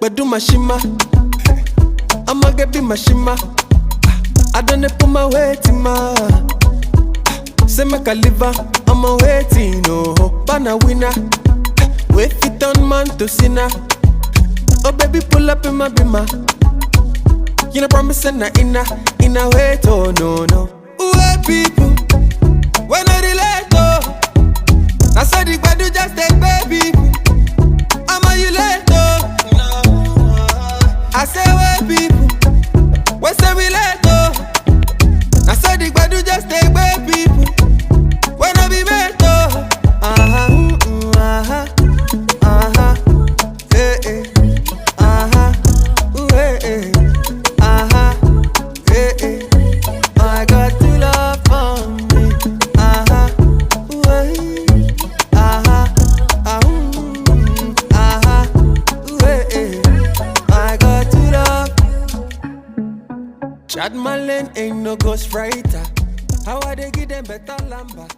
but do my shima. I'ma get be my shima. I done put my weight in my. Say make a liver, I'm a waiting, oh, bana winner. Wait fit on man to sinner. Oh baby, pull up in my bima. You know promising na inna wait, oh no. Wait people, when I relate, oh. I saw the badu just take baby. I'ma you late, oh. I say wait people, when say we late, oh. I saw the badu just take baby. When I be met, oh. I got to love for me. I got to love. Chad Malin ain't no ghostwriter. How I they give them better lamba?